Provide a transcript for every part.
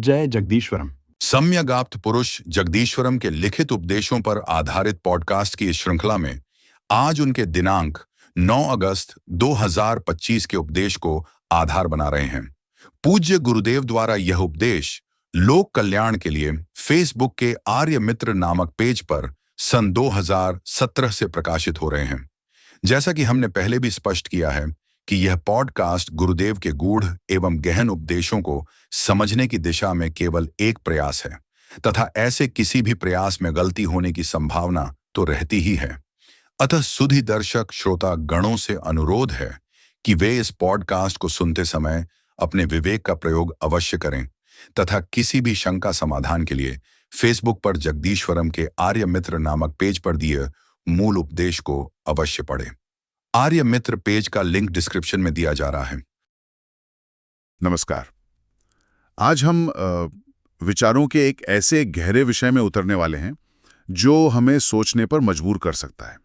जय जगदीश्वरम। सम्यगाप्त पुरुष जगदीश्वरम के लिखित उपदेशों पर आधारित पॉडकास्ट की इस श्रृंखला में आज उनके दिनांक 9 अगस्त 2025 के उपदेश को आधार बना रहे हैं। पूज्य गुरुदेव द्वारा यह उपदेश लोक कल्याण के लिए फेसबुक के आर्य मित्र नामक पेज पर सन 2017 से प्रकाशित हो रहे हैं। जैसा कि हमने पहले भी स्पष्ट किया है कि यह पॉडकास्ट गुरुदेव के गूढ़ एवं गहन उपदेशों को समझने की दिशा में केवल एक प्रयास है तथा ऐसे किसी भी प्रयास में गलती होने की संभावना तो रहती ही है। अतः सुधी दर्शक श्रोता गणों से अनुरोध है कि वे इस पॉडकास्ट को सुनते समय अपने विवेक का प्रयोग अवश्य करें तथा किसी भी शंका समाधान के लिए फेसबुक पर जगदीश्वरम के आर्य मित्र नामक पेज पर दिए मूल उपदेश को अवश्य पढ़ें। आर्य मित्र पेज का लिंक डिस्क्रिप्शन में दिया जा रहा है। नमस्कार। आज हम विचारों के एक ऐसे गहरे विषय में उतरने वाले हैं जो हमें सोचने पर मजबूर कर सकता है।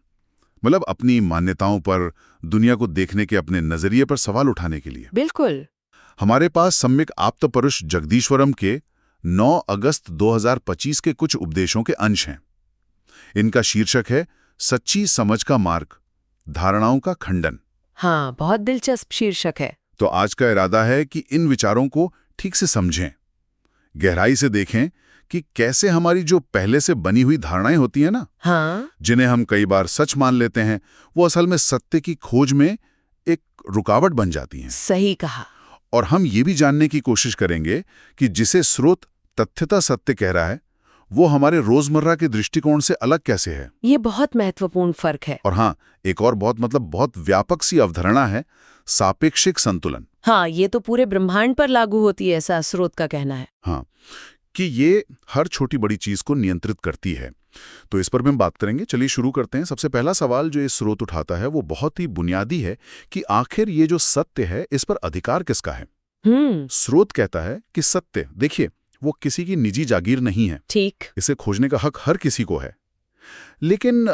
मतलब अपनी मान्यताओं पर, दुनिया को देखने के अपने नजरिए पर सवाल उठाने के लिए। बिल्कुल। हमारे पास सम्यक आप्त पुरुष जगदीश्वरम के 9 अगस्त 2025 के कुछ उपदेशों के अंश हैं। इनका शीर्षक है सच्ची समझ का मार्ग, धारणाओं का खंडन। हाँ, बहुत दिलचस्प शीर्षक है। तो आज का इरादा है कि इन विचारों को ठीक से समझें, गहराई से देखें कि कैसे हमारी जो पहले से बनी हुई धारणाएं होती हैं ना, हाँ, जिन्हें हम कई बार सच मान लेते हैं, वो असल में सत्य की खोज में एक रुकावट बन जाती हैं। सही कहा। और हम ये भी जानने की कोशिश करेंगे कि जिसे स्रोत तथ्यता सत्य कह रहा है, वो हमारे रोजमर्रा के दृष्टिकोण से अलग कैसे है। ये बहुत महत्वपूर्ण फर्क है। और हाँ, एक और बहुत व्यापक सी अवधारणा है, सापेक्षिक संतुलन। हाँ, ये तो पूरे ब्रह्मांड पर लागू होती है, ऐसा स्रोत का कहना है। हाँ, कि ये हर छोटी बड़ी चीज को नियंत्रित करती है। तो इस पर भी हम बात करेंगे। चलिए शुरू करते हैं। सबसे पहला सवाल जो ये स्रोत उठाता है वो बहुत ही बुनियादी है कि आखिर ये जो सत्य है, इस पर अधिकार किसका है। स्रोत कहता है कि सत्य, देखिए, वो किसी की निजी जागीर नहीं है। ठीक। इसे खोजने का हक हर किसी को है। लेकिन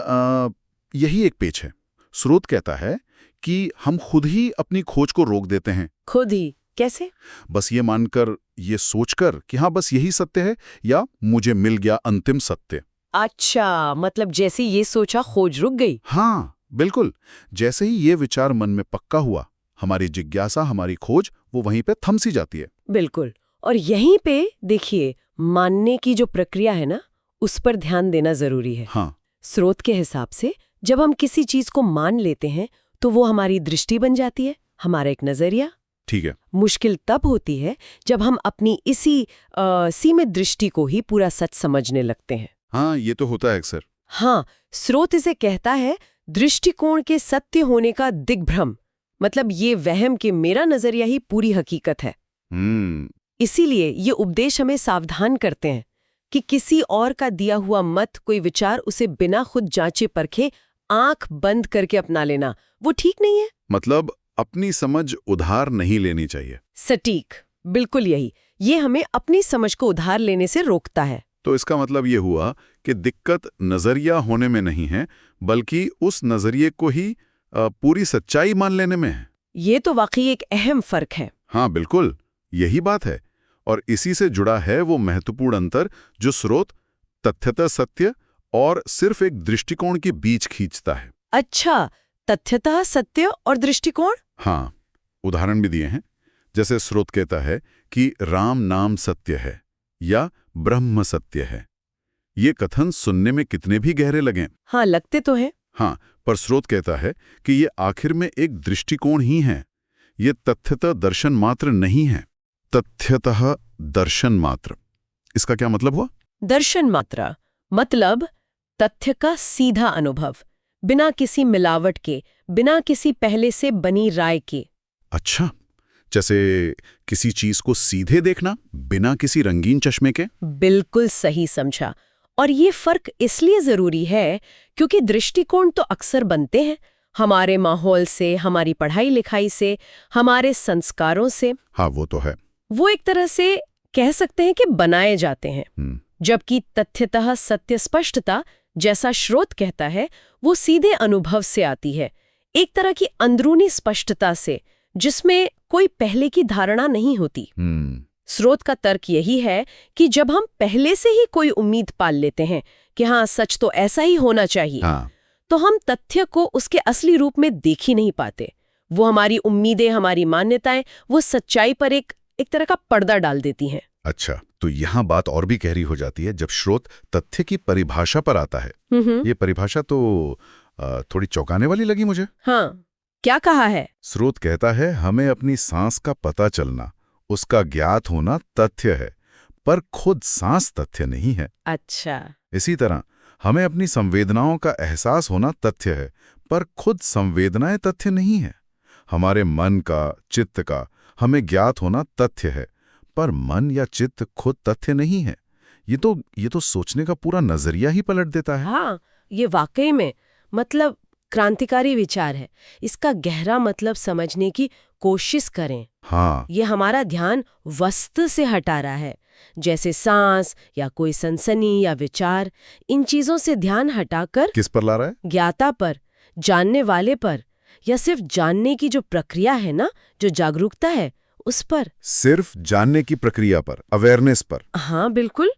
यही एक पेच है। स्रोत कहता है कि हम खुद ही अपनी खोज को रोक देते हैं। खुद ही? कैसे? बस ये मानकर, ये सोचकर कि हाँ, बस यही सत्य है या मुझे मिल गया अंतिम सत्य। अच्छा, मतलब जैसे ये सोचा खोज रुक गई। हाँ, बिल्कुल। जैसे ही ये विचार मन में पक्का हुआ, हमारी जिज्ञासा, हमारी खोज वो वहीं पे थम सी जाती है। बिल्कुल। और यहीं पे देखिए, मानने की जो प्रक्रिया है ना, उस पर ध्यान देना जरूरी है। हाँ। स्रोत के हिसाब से जब हम किसी चीज को मान लेते हैं तो वो हमारी दृष्टि बन जाती है, हमारा एक नजरिया। ठीक है। मुश्किल तब होती है जब हम अपनी इसी सीमित दृष्टि को ही पूरा सच समझने लगते हैं। हाँ, ये तो होता है अक्सर। हाँ, स्रोत इसे कहता है दृष्टिकोण के सत्य होने का दिग्भ्रम। मतलब ये वहम कि मेरा नजरिया ही पूरी हकीकत है। इसीलिए ये उपदेश हमें सावधान करते हैं कि किसी और का दिया हुआ मत, कोई विचार, उसे बिना खुद जांचे परखे आंख बंद करके अपना लेना, वो ठीक नहीं है। मतलब अपनी समझ उधार नहीं लेनी चाहिए। सटीक, बिल्कुल यही। ये हमें अपनी समझ को उधार लेने से रोकता है। तो इसका मतलब ये हुआ कि दिक्कत नजरिया होने में नहीं है, बल्कि उस नजरिए को ही पूरी सच्चाई मान लेने में है। ये तो वाकई एक अहम फर्क है। हाँ, बिल्कुल, यही बात है। और इसी से जुड़ा है वो महत्वपूर्ण अंतर जो स्रोत तथ्यता सत्य और सिर्फ एक दृष्टिकोण के बीच खींचता है। अच्छा, तथ्यता सत्य और दृष्टिकोण? हाँ, उदाहरण भी दिए हैं। जैसे स्रोत कहता है कि राम नाम सत्य है या ब्रह्म सत्य है। ये कथन सुनने में कितने भी गहरे लगें। हाँ, लगते तो हैं। हाँ, पर स्रोत कहता है कि ये आखिर में एक दृष्टिकोण ही है। ये तथ्यतः दर्शन मात्र नहीं है। तथ्यतः दर्शन मात्र, इसका क्या मतलब हुआ? दर्शन मात्र मतलब तथ्य का सीधा अनुभव, बिना किसी मिलावट के, बिना किसी पहले से बनी राय के। अच्छा, जैसे किसी चीज को सीधे देखना बिना किसी रंगीन चश्मे के। बिल्कुल सही समझा। और ये फर्क इसलिए जरूरी है क्योंकि दृष्टिकोण तो अक्सर बनते हैं हमारे माहौल से, हमारी पढ़ाई लिखाई से, हमारे संस्कारों से। हाँ, वो तो है। वो एक तरह से कह सकते हैं कि बनाए जाते हैं। जबकि तथ्यतः सत्य स्पष्टता, जैसा स्रोत कहता है, वो सीधे अनुभव से आती है, एक तरह की अंदरूनी स्पष्टता से, जिसमें कोई पहले की धारणा नहीं होती। स्रोत का तर्क यही है कि जब हम पहले से ही कोई उम्मीद पाल लेते हैं कि हाँ सच तो ऐसा ही होना चाहिए, हाँ, तो हम तथ्य को उसके असली रूप में देख ही नहीं पाते। वो हमारी उम्मीदें, हमारी मान्यताएं, वो सच्चाई पर एक तरह का पर्दा डाल देती हैं। अच्छा, तो यहाँ बात और भी गहरी हो जाती है जब स्रोत तथ्य की परिभाषा पर आता है। ये परिभाषा तो थोड़ी चौंकाने वाली लगी मुझे। हाँ, क्या कहा है? स्रोत कहता है हमें अपनी सांस का पता चलना, उसका ज्ञात होना तथ्य है, पर खुद सांस तथ्य नहीं है। अच्छा। इसी तरह हमें अपनी संवेदनाओं का एहसास होना तथ्य है, पर खुद संवेदनाएं तथ्य नहीं है। हमारे मन का, चित्त का हमें ज्ञात होना तथ्य है, पर मन या चित्त खुद तथ्य नहीं है। ये तो सोचने का पूरा नजरिया ही पलट देता है। हाँ, ये वाकई में मतलब क्रांतिकारी विचार है। इसका गहरा मतलब समझने की कोशिश करें। हाँ, ये हमारा ध्यान वस्तु से हटा रहा है, जैसे सांस या कोई सनसनी या विचार। इन चीजों से ध्यान हटाकर किस पर ला रहा है? ज्ञाता पर, जानने वाले पर, या सिर्फ जानने की जो प्रक्रिया है ना, जो जागरूकता है, उस पर। सिर्फ जानने की प्रक्रिया पर, अवेयरनेस पर। हाँ बिल्कुल।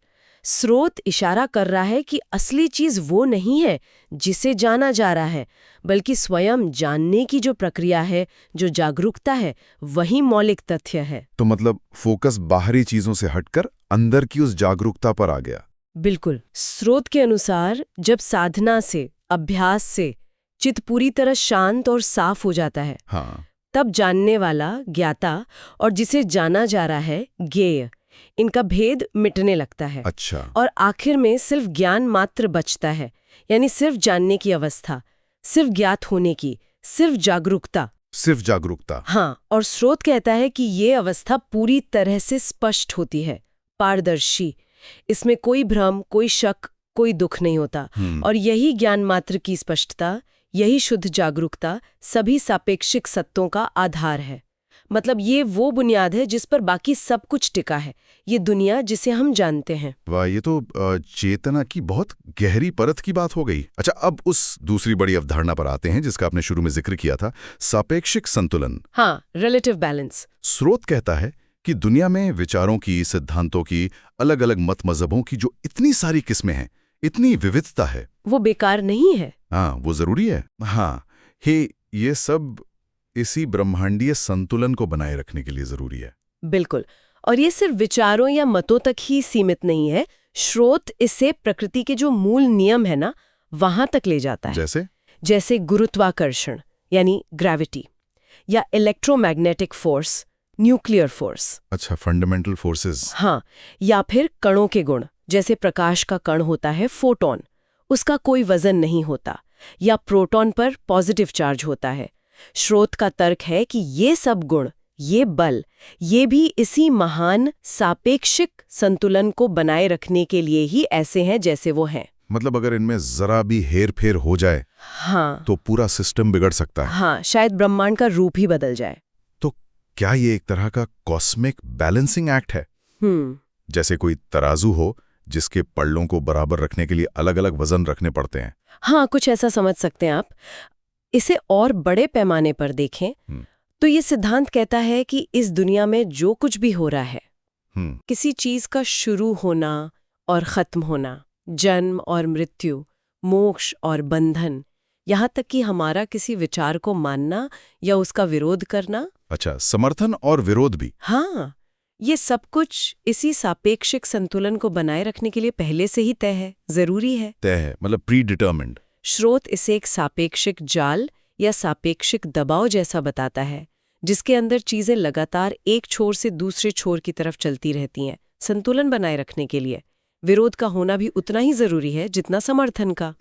स्रोत इशारा कर रहा है कि असली चीज वो नहीं है जिसे जाना जा रहा है, बल्कि स्वयं जानने की जो प्रक्रिया है, जो जागरूकता है, वही मौलिक तथ्य है। तो मतलब फोकस बाहरी चीजों से हटकर अंदर की उस जागरूकता पर आ गया। बिल्कुल। स्रोत के अनुसार जब साधना से, अभ्यास से चित्त पूरी तरह शांत और साफ हो जाता है, हाँ, तब जानने वाला, ज्ञाता, और जिसे जाना जा रहा है, ज्ञेय, इनका भेद मिटने लगता है। अच्छा, और आखिर में सिर्फ ज्ञान मात्र बचता है, यानी सिर्फ जानने की अवस्था, सिर्फ ज्ञात होने की, सिर्फ जागरूकता। सिर्फ जागरूकता। हाँ, और स्रोत कहता है कि ये अवस्था पूरी तरह से स्पष्ट होती है, पारदर्शी। इसमें कोई भ्रम, कोई शक, कोई दुख नहीं होता। और यही ज्ञान मात्र की स्पष्टता, यही शुद्ध जागरूकता सभी सापेक्षिक सत्यों का आधार है। मतलब ये वो बुनियाद है जिस पर बाकी सब कुछ टिका है, ये दुनिया जिसे हम जानते हैं। वाह, ये तो चेतना की बहुत गहरी परत की बात हो गई। अच्छा, अब उस दूसरी बड़ी अवधारणा पर आते हैं जिसका आपने शुरू में जिक्र किया था, सापेक्षिक संतुलन। हाँ, रिलेटिव बैलेंस। स्रोत कहता है कि दुनिया में विचारों की, सिद्धांतों की, अलग अलग मत मजहबों की जो इतनी सारी किस्में हैं, इतनी विविधता है, वो बेकार नहीं है। हाँ, वो जरूरी है। हाँ, ये सब इसी ब्रह्मांडीय संतुलन को बनाए रखने के लिए जरूरी है। बिल्कुल। और ये सिर्फ विचारों या मतों तक ही सीमित नहीं है। स्रोत इसे प्रकृति के जो मूल नियम है ना, वहां तक ले जाता है। जैसे गुरुत्वाकर्षण यानी ग्रेविटी, या इलेक्ट्रोमैग्नेटिक फोर्स, न्यूक्लियर फोर्स। अच्छा, फंडामेंटल फोर्सेस। हाँ, या फिर कणों के गुण, जैसे प्रकाश का कण होता है फोटॉन, उसका कोई वजन नहीं होता, या प्रोटॉन पर पॉजिटिव चार्ज होता है। स्रोत का तर्क है कि ये सब गुण, ये बल, ये भी इसी महान सापेक्षिक संतुलन को बनाए रखने के लिए ही ऐसे हैं जैसे वो हैं। मतलब अगर इनमें जरा भी हेर फेर हो जाए, हाँ, तो पूरा सिस्टम बिगड़ सकता है। हाँ, शायद ब्रह्मांड का रूप ही बदल जाए। तो क्या ये एक तरह का कॉस्मिक बैलेंसिंग एक्ट है? जैसे कोई तराजू हो जिसके पल्लों को बराबर रखने के लिए अलग अलग वजन रखने पड़ते हैं। हाँ, कुछ ऐसा समझ सकते हैं आप। इसे और बड़े पैमाने पर देखें तो ये सिद्धांत कहता है कि इस दुनिया में जो कुछ भी हो रहा है, किसी चीज का शुरू होना और खत्म होना, जन्म और मृत्यु, मोक्ष और बंधन, यहाँ तक कि हमारा किसी विचार को मानना या उसका विरोध करना। अच्छा, समर्थन और विरोध भी। हाँ, ये सब कुछ इसी सापेक्षिक संतुलन को बनाए रखने के लिए पहले से ही तय है, जरूरी है। तय है मतलब प्री डिटर्मिन्ड। स्रोत इसे एक सापेक्षिक जाल या सापेक्षिक दबाव जैसा बताता है, जिसके अंदर चीजें लगातार एक छोर से दूसरे छोर की तरफ चलती रहती हैं। संतुलन बनाए रखने के लिए विरोध का होना भी उतना ही जरूरी है जितना समर्थन का।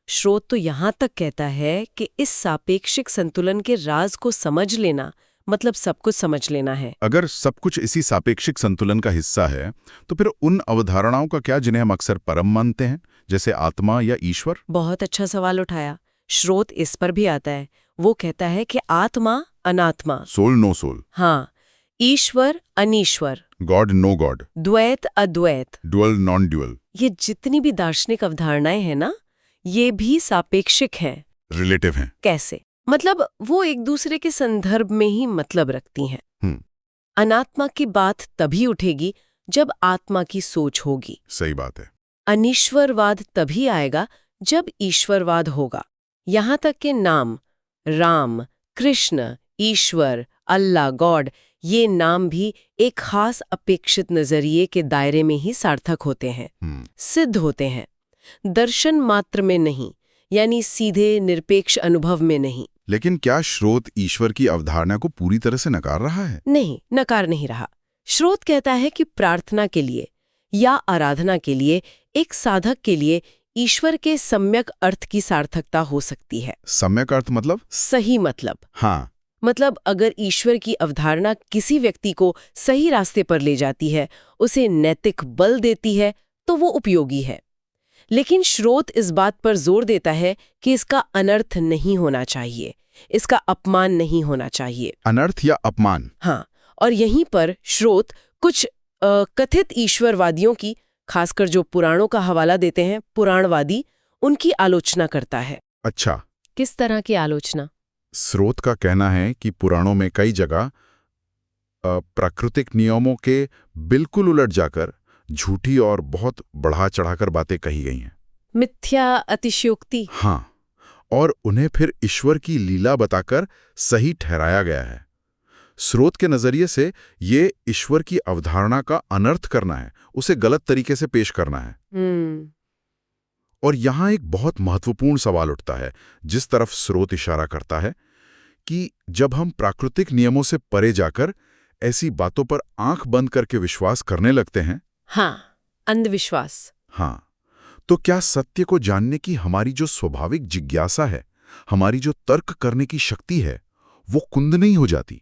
स्रोत तो यहाँ तक कहता है कि इस सापेक्षिक संतुलन के राज को समझ लेना मतलब सब कुछ समझ लेना है। अगर सब कुछ इसी सापेक्षिक संतुलन का हिस्सा है, तो फिर उन अवधारणाओं का क्या जिन्हें हम अक्सर परम मानते हैं, जैसे आत्मा या ईश्वर? बहुत अच्छा सवाल उठाया। स्रोत इस पर भी आता है। वो कहता है कि आत्मा अनात्मा, सोल नो सोल, हाँ, ईश्वर अनीश्वर, गॉड नो गॉड, द्वैत अद्वैत, ड्युअल नॉन ड्युअल, ये जितनी भी दार्शनिक अवधारणाएं हैं ना, ये भी सापेक्षिक हैं। रिलेटिव हैं। कैसे? मतलब वो एक दूसरे के संदर्भ में ही मतलब रखती हैं। अनात्मा की बात तभी उठेगी जब आत्मा की सोच होगी। सही बात है। अनीश्वरवाद तभी आएगा जब ईश्वरवाद होगा। यहाँ तक कि नाम राम, कृष्ण, ईश्वर, अल्लाह, गॉड, ये नाम भी एक खास अपेक्षित नजरिए के दायरे में ही सार्थक होते हैं, सिद्ध होते हैं, दर्शन मात्र में नहीं, यानी सीधे निरपेक्ष अनुभव में नहीं। लेकिन क्या स्रोत ईश्वर की अवधारणा को पूरी तरह से नकार रहा है? नहीं, नकार नहीं रहा। स्रोत कहता है कि प्रार्थना के लिए या आराधना के लिए, एक साधक के लिए ईश्वर के सम्यक अर्थ की सार्थकता हो सकती है। सम्यक अर्थ मतलब? सही मतलब। हाँ। मतलब अगर ईश्वर की अवधारणा किसी व्यक्ति को सही रास्ते पर ले जाती है, उसे नैतिक बल देती है, तो वो उपयोगी है। लेकिन स्रोत इस बात पर जोर देता है कि इसका अनर्थ नहीं होना चाहिए, इसका अपमान नहीं होना चाहिए। अनर्थ या अपमान? हाँ, और यहीं पर स्रोत कुछ कथित ईश्वरवादियों की, खासकर जो पुराणों का हवाला देते हैं, पुराणवादी, उनकी आलोचना करता है। अच्छा। किस तरह की आलोचना? स्रोत का कहना है कि पुराणों में कई जगह प्राकृतिक नियमों के बिल्कुल उलट जाकर झूठी और बहुत बढ़ा चढ़ाकर बातें कही गई हैं। मिथ्या अतिशयोक्ति। हाँ, और उन्हें फिर ईश्वर की लीला बताकर सही ठहराया गया है। स्रोत के नजरिए से ये ईश्वर की अवधारणा का अनर्थ करना है, उसे गलत तरीके से पेश करना है। और यहां एक बहुत महत्वपूर्ण सवाल उठता है, जिस तरफ स्रोत इशारा करता है, कि जब हम प्राकृतिक नियमों से परे जाकर ऐसी बातों पर आंख बंद करके विश्वास करने लगते हैं। हाँ, अंधविश्वास। हाँ, तो क्या सत्य को जानने की हमारी जो स्वाभाविक जिज्ञासा है, हमारी जो तर्क करने की शक्ति है, वो कुंद नहीं हो जाती?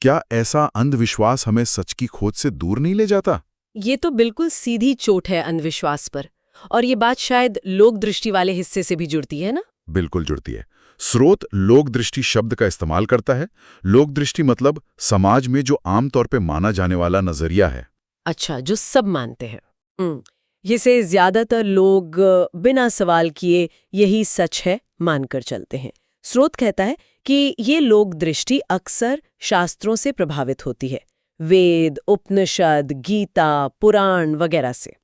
क्या ऐसा अंधविश्वास हमें सच की खोज से दूर नहीं ले जाता? ये तो बिल्कुल सीधी चोट है अंधविश्वास पर, और ये बात शायद लोक दृष्टि वाले हिस्से से भी जुड़ती है ना? बिल्कुल जुड़ती है। स्रोत लोक दृष्टि शब्द का इस्तेमाल करता है। लोक दृष्टि मतलब समाज में जो आमतौर पे माना जाने वाला नजरिया है। अच्छा, जो सब मानते हैं। जिसे ज्यादातर लोग बिना सवाल किए यही सच है मानकर चलते हैं। स्रोत कहता है कि ये लोक दृष्टि अक्सर शास्त्रों से प्रभावित होती है, वेद, उपनिषद, गीता, पुराण वगैरह से।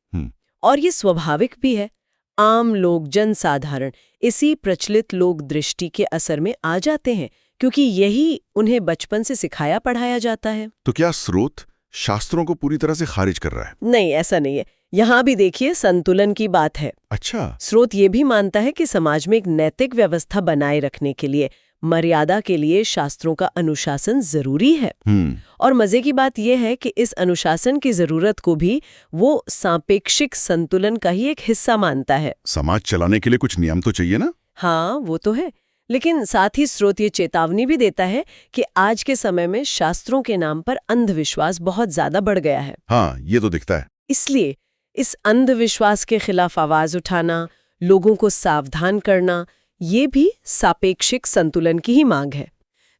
और ये स्वाभाविक भी है। आम लोग, जनसाधारण इसी प्रचलित लोक दृष्टि के असर में आ जाते हैं, क्योंकि यही उन्हें बचपन से सिखाया पढ़ाया जाता है। तो क्या स्रोत शास्त्रों को पूरी तरह से खारिज कर रहा है? नहीं, ऐसा नहीं है। यहाँ भी देखिए, संतुलन की बात है। अच्छा। स्रोत ये भी मानता है कि समाज में एक नैतिक व्यवस्था बनाए रखने के लिए, मर्यादा के लिए शास्त्रों का अनुशासन जरूरी है। और मजे की बात यह है कि इस अनुशासन की जरूरत को भी वो सापेक्षिक संतुलन का ही एक हिस्सा मानता है। समाज चलाने के लिए कुछ नियम तो चाहिए ना? हाँ, वो तो है। लेकिन साथ ही स्रोत ये चेतावनी भी देता है कि आज के समय में शास्त्रों के नाम पर अंधविश्वास बहुत ज्यादा बढ़ गया है। हाँ, ये तो दिखता है। इसलिए इस अंधविश्वास के खिलाफ आवाज उठाना, लोगों को सावधान करना, ये भी सापेक्षिक संतुलन की ही मांग है।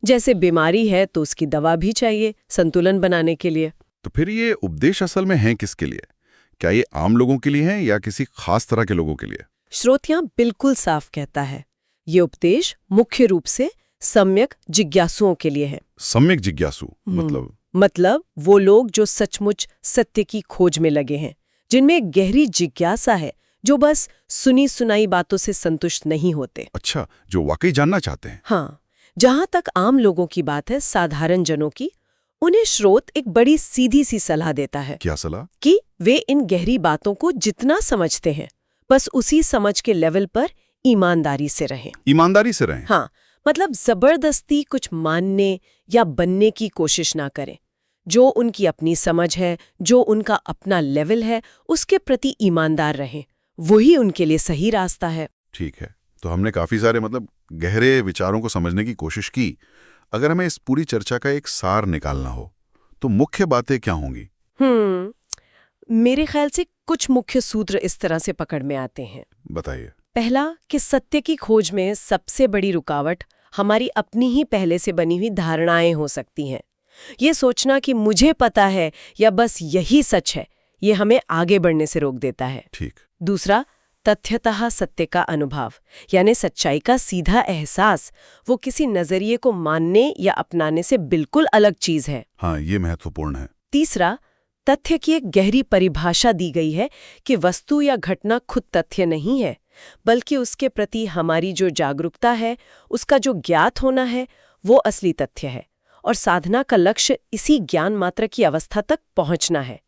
जैसे बीमारी है तो उसकी दवा भी चाहिए संतुलन बनाने के लिए। तो फिर ये उपदेश असल में है किसके लिए? क्या ये आम लोगों के लिए है या किसी खास तरह के लोगों के लिए? स्रोत यहाँ बिल्कुल साफ कहता है, ये उपदेश मुख्य रूप से सम्यक जिज्ञासुओं के लिए है। सम्यक जिज्ञासु मतलब वो लोग जो सचमुच सत्य की खोज में लगे हैं, जिनमें गहरी जिज्ञासा है, जो बस सुनी सुनाई बातों से संतुष्ट नहीं होते। अच्छा, जो वाकई जानना चाहते हैं। हाँ, जहां तक आम लोगों की बात है, साधारण जनों की, उन्हें स्रोत एक बड़ी सीधी सी सलाह देता है। क्या सलाह? कि वे इन गहरी बातों को जितना समझते हैं, बस उसी समझ के लेवल पर ईमानदारी से रहें। ईमानदारी से रहें? हाँ, मतलब जबरदस्ती कुछ मानने या बनने की कोशिश ना करें। जो उनकी अपनी समझ है, जो उनका अपना लेवल है, उसके प्रति ईमानदार रहें। वही उनके लिए सही रास्ता है। ठीक है, तो हमने काफी सारे गहरे विचारों को समझने की कोशिश की। अगर हमें इस पूरी चर्चा का एक सार निकालना हो तो मुख्य बातें क्या होंगी? मेरे ख्याल से कुछ मुख्य सूत्र इस तरह से पकड़ में आते हैं। बताइए। पहला, कि सत्य की खोज में सबसे बड़ी रुकावट हमारी अपनी ही पहले से बनी हुई धारणाएं हो सकती हैं। ये सोचना कि मुझे पता है या बस यही सच है, ये हमें आगे बढ़ने से रोक देता है। ठीक। दूसरा, तथ्यतः सत्य का अनुभव, यानी सच्चाई का सीधा एहसास, वो किसी नजरिए को मानने या अपनाने से बिल्कुल अलग चीज है। हाँ, ये महत्वपूर्ण है। तीसरा, तथ्य की एक गहरी परिभाषा दी गई है कि वस्तु या घटना खुद तथ्य नहीं है, बल्कि उसके प्रति हमारी जो जागरूकता है, उसका जो ज्ञात होना है, वो असली तथ्य है, और साधना का लक्ष्य इसी ज्ञान मात्र की अवस्था तक पहुंचना है।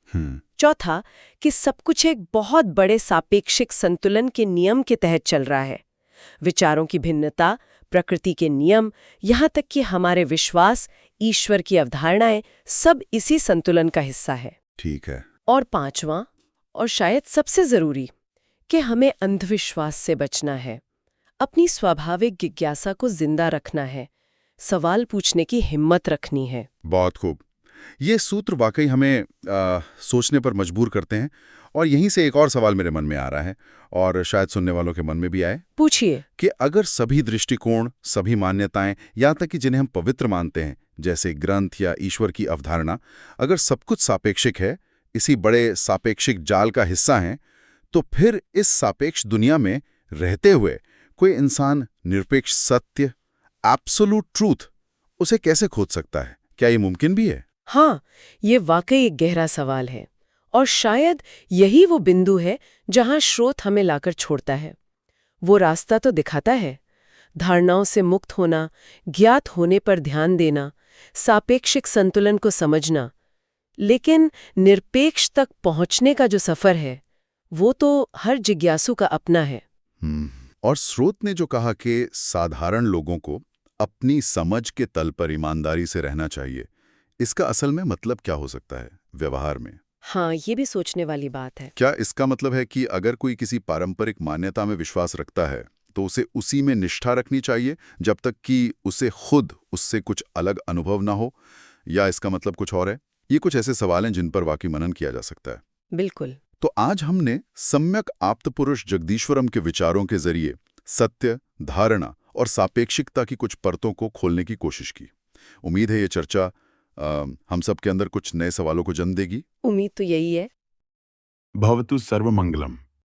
चौथा, कि सब कुछ एक बहुत बड़े सापेक्षिक संतुलन के नियम के तहत चल रहा है। विचारों की भिन्नता, प्रकृति के नियम, यहाँ तक कि हमारे विश्वास, ईश्वर की अवधारणाएं, सब इसी संतुलन का हिस्सा है। ठीक है। और पांचवां, और शायद सबसे जरूरी, कि हमें अंधविश्वास से बचना है, अपनी स्वाभाविक जिज्ञासा को जिंदा रखना है, सवाल पूछने की हिम्मत रखनी है। बहुत खूब। ये सूत्र वाकई हमें सोचने पर मजबूर करते हैं, और यहीं से एक और सवाल मेरे मन में आ रहा है, और शायद सुनने वालों के मन में भी आए। पूछिए। कि अगर सभी दृष्टिकोण, सभी मान्यताएं, यहाँ तक कि जिन्हें हम पवित्र मानते हैं, जैसे ग्रंथ या ईश्वर की अवधारणा, अगर सब कुछ सापेक्षिक है, इसी बड़े सापेक्षिक जाल का हिस्सा है, तो फिर इस सापेक्ष दुनिया में रहते हुए कोई इंसान निरपेक्ष सत्य, एब्सोल्यूट ट्रूथ, उसे कैसे खोज सकता है? क्या ये मुमकिन भी है? हाँ, ये वाकई एक गहरा सवाल है, और शायद यही वो बिंदु है जहां स्रोत हमें लाकर छोड़ता है। वो रास्ता तो दिखाता है, धारणाओं से मुक्त होना, ज्ञात होने पर ध्यान देना, सापेक्षिक संतुलन को समझना, लेकिन निरपेक्ष तक पहुंचने का जो सफर है, वो तो हर जिज्ञासु का अपना है। और स्रोत ने जो कहा कि साधारण लोगों को अपनी समझ के तल पर ईमानदारी से रहना चाहिए, इसका असल में मतलब क्या हो सकता है व्यवहार में? हाँ, ये भी सोचने वाली बात है। क्या इसका मतलब है कि अगर कोई किसी पारंपरिक मान्यता में विश्वास रखता है, तो उसे उसी में निष्ठा रखनी चाहिए जब तक कि उसे खुद उससे कुछ अलग अनुभव ना हो, या इसका मतलब कुछ और है? ये कुछ ऐसे सवाल हैं जिन पर वाकई मनन किया जा सकता है। बिल्कुल। तो आज हमने सम्यक आप्तपुरुष जगदीश्वरम के विचारों के जरिए सत्य, धारणा और सापेक्षिकता की कुछ परतों को खोलने की कोशिश की। उम्मीद है ये चर्चा हम सब के अंदर कुछ नए सवालों को जन्म देगी। उम्मीद तो यही है। भवतु सर्वमंगलम।